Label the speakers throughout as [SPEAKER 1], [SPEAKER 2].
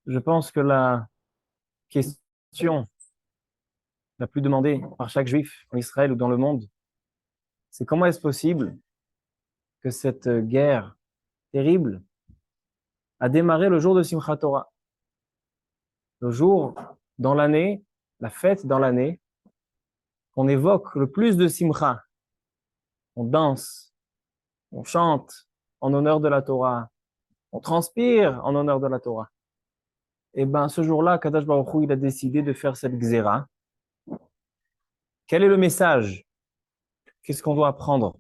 [SPEAKER 1] Je pense que la question la plus demandée par chaque juif en Israël ou dans le monde, c'est comment est-ce possible que cette guerre terrible a démarré le jour de Simchat Torah, le jour dans l'année, la fête dans l'année, qu'on évoque le plus de Simcha. On danse, on chante en honneur de la Torah, on transpire en honneur de la Torah. Et ben, ce jour-là, Kadosh Baruch Hu, il a décidé de faire cette gzéra. Quel est le message? Qu'est-ce qu'on doit apprendre?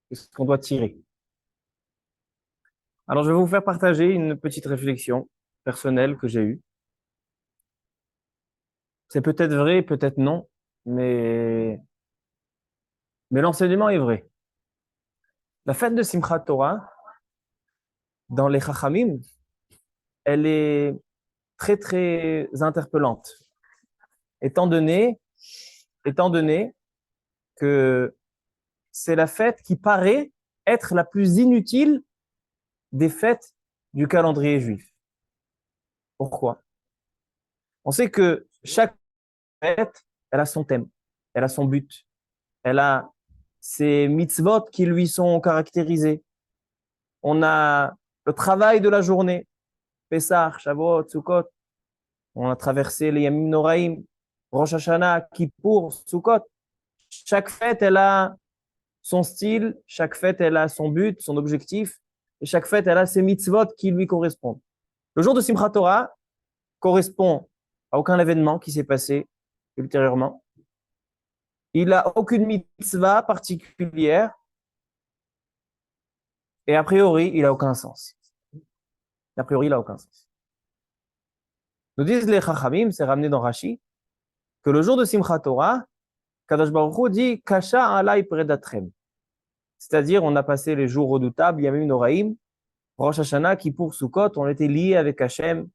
[SPEAKER 1] Qu'est-ce qu'on doit tirer? Alors, je vais vous faire partager une petite réflexion personnelle que j'ai eue. C'est peut-être vrai, peut-être non, mais, mais l'enseignement est vrai. La fête de Simchat Torah, dans les Chachamim, elle est très, très interpellante, étant donné, étant donné que c'est la fête qui paraît être la plus inutile des fêtes du calendrier juif. Pourquoi? On sait que chaque fête, elle a son thème, elle a son but, elle a ses mitzvot qui lui sont caractérisés. On a le travail de la journée, Pessah, Shavuot, Sukkot. On a traversé les Yamim Noraim, Rosh Hashanah, Kippour, Sukkot. Chaque fête, elle a son style, chaque fête, elle a son but, son objectif, et chaque fête, elle a ses mitzvot qui lui correspondent. Le jour de Simchat Torah correspond à aucun événement qui s'est passé ultérieurement. Il n'a aucune mitzvah particulière et a priori, il n'a aucun sens. A priori, il n'a aucun sens. Nous disent les Chachamim, c'est ramené dans Rashi, que le jour de Simchat Torah, Kadosh Baruch Hu dit Kasha alai predatrem. C'est-à-dire, on a passé les jours redoutables, Yamim Noraim, Rosh Hashanah, Kippour, Sukkot, on était liés avec Hachem,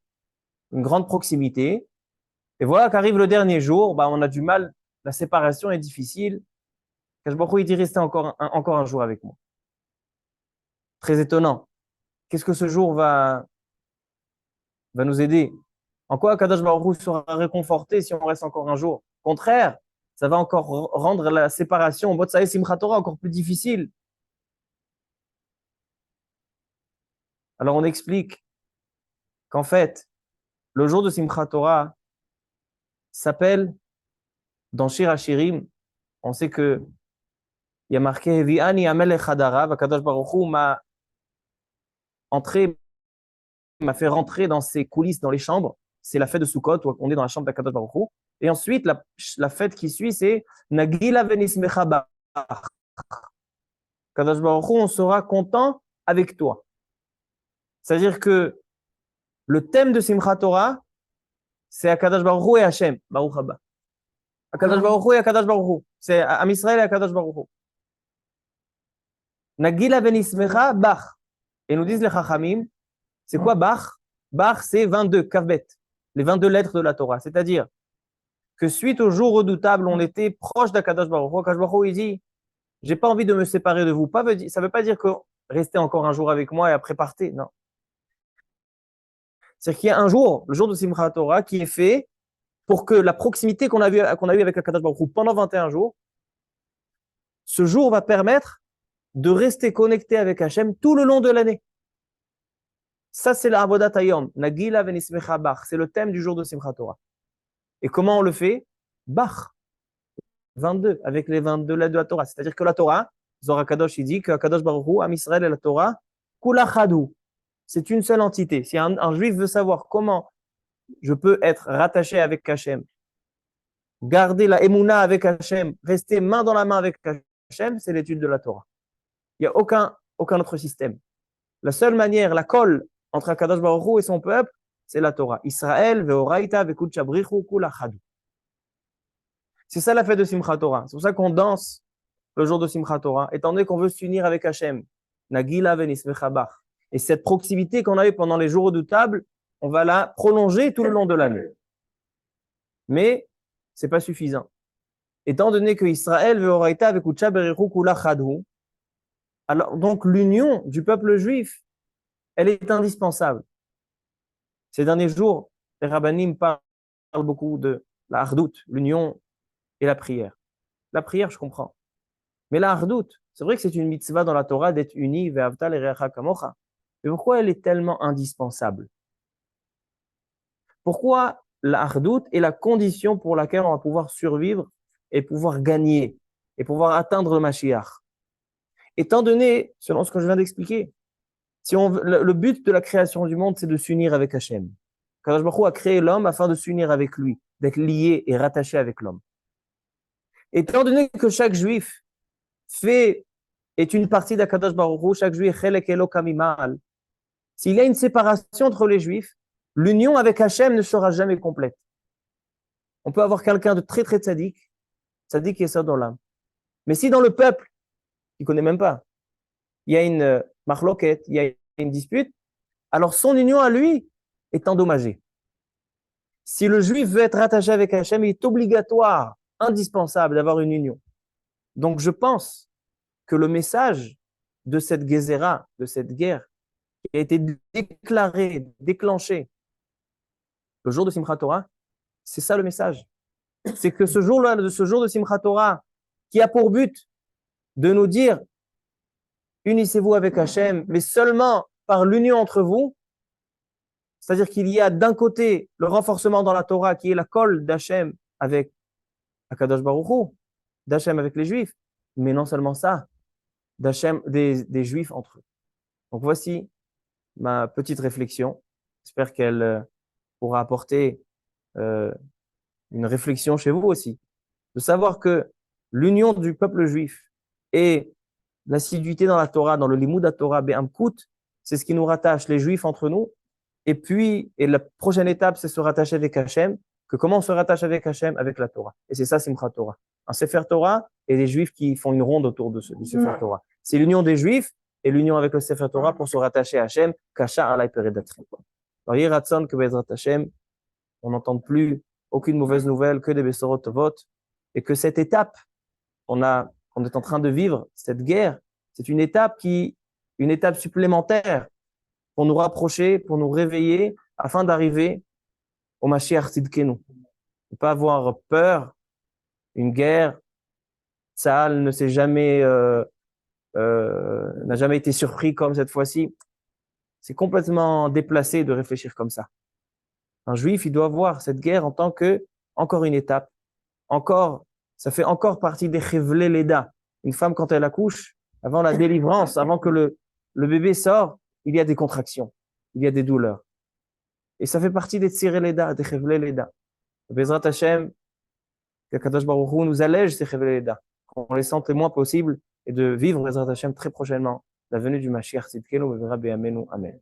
[SPEAKER 1] une grande proximité. Et voilà qu'arrive le dernier jour, bah, on a du mal, la séparation est difficile. Kadosh Baruch Hu, il dit restez encore un jour avec moi. Très étonnant. Qu'est-ce que ce jour va nous aider? En quoi Kadosh Baruch Hu sera réconforté si on reste encore un jour? Au contraire, ça va encore rendre la séparation, Botsaï Simchat Torah, encore plus difficile. Alors on explique qu'en fait, le jour de Simchat Torah s'appelle, dans Shir HaShirim, on sait que il y a marqué Vi'ani Amelech Hadarav, Kadosh Baruch Hu m'a fait rentrer dans ses coulisses, dans les chambres. C'est la fête de Sukkot, où on est dans la chambre d'Akadosh Baruch Hu. Et ensuite, la fête qui suit, c'est Nagila Venismecha Bar. Kadosh Baruch Hu, on sera content avec toi. C'est-à-dire que le thème de Simchat Torah, c'est Akadosh Baruch Hu et Hashem, Baruch Haba. Akadosh Baruch Hu et Akadosh Baruch Hu. C'est Am Israël et Akadosh Baruch Hu. Nagila Venismecha Bar. Et nous disent les Chachamim, c'est quoi Bar? Bar, c'est 22, Kavbet, les 22 lettres de la Torah. C'est-à-dire que suite au jour redoutable, on était proche d'Akadosh Baruch Hu. Akadosh Baruch Hu, il dit, j'ai pas envie de me séparer de vous. Ça veut pas dire que restez encore un jour avec moi et après partez. Non. C'est qu'il y a un jour, le jour de Simchat Torah, qui est fait pour que la proximité qu'on a eue avec Akadosh Baruch Hu pendant 21 jours, ce jour va permettre de rester connecté avec Hachem tout le long de l'année. Ça, c'est la Avodat Hayom. Nagila venismecha bach. C'est le thème du jour de Simchat Torah. Et comment on le fait? Bach. 22, avec les 22 lettres de la Torah. C'est-à-dire que la Torah, Zohar Kadosh, il dit que Kadosh Baruch Hu, Am Israël et la Torah, Kula Chadou. C'est une seule entité. Si un juif veut savoir comment je peux être rattaché avec Hachem, garder la Emouna avec Hachem, rester main dans la main avec Hachem, c'est l'étude de la Torah. Il n'y a aucun autre système. La seule manière, la colle entre Akadosh Baruch Hu et son peuple, c'est la Torah. Israël, ve'oraita, ve'kutcha brichu, kula chadu. C'est ça la fête de Simchat Torah. C'est pour ça qu'on danse le jour de Simchat Torah, étant donné qu'on veut s'unir avec Hachem. Nagila venismechabach. Et cette proximité qu'on a eue pendant les jours redoutables, on va la prolonger tout le long de l'année. Mais c'est pas suffisant. Étant donné que Israël, ve'oraita, ve'kutcha brichu, kula chadu, alors donc l'union du peuple juif, elle est indispensable. Ces derniers jours, les rabbinim parlent beaucoup de la hardout, l'union et la prière. La prière, je comprends. Mais la hardout, c'est vrai que c'est une mitzvah dans la Torah d'être unis, ve'avta l'erecha kamocha. Mais pourquoi elle est tellement indispensable? Pourquoi la hardout est la condition pour laquelle on va pouvoir survivre et pouvoir gagner et pouvoir atteindre le Mashiach? Étant donné, selon ce que je viens d'expliquer, si le but de la création du monde, c'est de s'unir avec Hachem. Kadosh Baruch Hu a créé l'homme afin de s'unir avec lui, d'être lié et rattaché avec l'homme. Étant donné que chaque juif est une partie d'Akadosh Baruch Hu, chaque juif, chelek elo kamimal, s'il y a une séparation entre les juifs, l'union avec Hachem ne sera jamais complète. On peut avoir quelqu'un de très très tzaddik qui est ça dans l'âme. Mais si dans le peuple, il ne connaît même pas, il y a une marloquette, il y a une dispute, alors son union à lui est endommagée. Si le juif veut être rattaché avec Hachem, il est obligatoire, indispensable d'avoir une union. Donc je pense que le message de cette Gézéra, de cette guerre, qui a été déclenchée le jour de Simchat Torah, c'est ça le message. C'est que ce jour-là, ce jour de Simchat Torah, qui a pour but de nous dire unissez-vous avec Hachem, mais seulement par l'union entre vous, c'est-à-dire qu'il y a d'un côté le renforcement dans la Torah qui est la colle d'Hachem avec Akadosh Baruch Hu, d'Hachem avec les Juifs, mais non seulement ça, d'Hachem, des Juifs entre eux. Donc voici ma petite réflexion. J'espère qu'elle pourra apporter une réflexion chez vous aussi, de savoir que l'union du peuple juif et l'assiduité dans la Torah, dans le Limud Torah, Be'amkut, c'est ce qui nous rattache, les Juifs entre nous. Et la prochaine étape, c'est se rattacher avec Hachem. Que comment on se rattache avec Hachem? Avec la Torah. Et c'est ça, Simchat Torah. Un Sefer Torah et des Juifs qui font une ronde autour du Sefer Torah. C'est l'union des Juifs et l'union avec le Sefer Torah pour se rattacher à Hachem. Kasha alay peredatri. Alors, Yiratson que Bezrat Hachem, on n'entend plus aucune mauvaise nouvelle, que des Bessorot Tovot. Et que cette étape, qu'on est en train de vivre, cette guerre, c'est une étape supplémentaire pour nous rapprocher, pour nous réveiller, afin d'arriver au Mashiach Tzidkenu. Ne pas avoir peur, une guerre, Tsahal n'a jamais été surpris comme cette fois-ci. C'est complètement déplacé de réfléchir comme ça. Un juif, il doit voir cette guerre en tant que, encore une étape, ça fait encore partie des Chevlei Leda. Une femme, quand elle accouche, avant la délivrance, avant que le bébé sort, il y a des contractions, il y a des douleurs. Et ça fait partie des Tzirei Leda, des Chevlei Leda. Bezrat Hashem, que Kadosh Baruch Hu nous allège ces Chevlei Leda, qu'on les sente le moins possible et de vivre Bezrat Hashem très prochainement la venue du Mashiach Tzidkenu, Bezrat Be'amenu. Amen.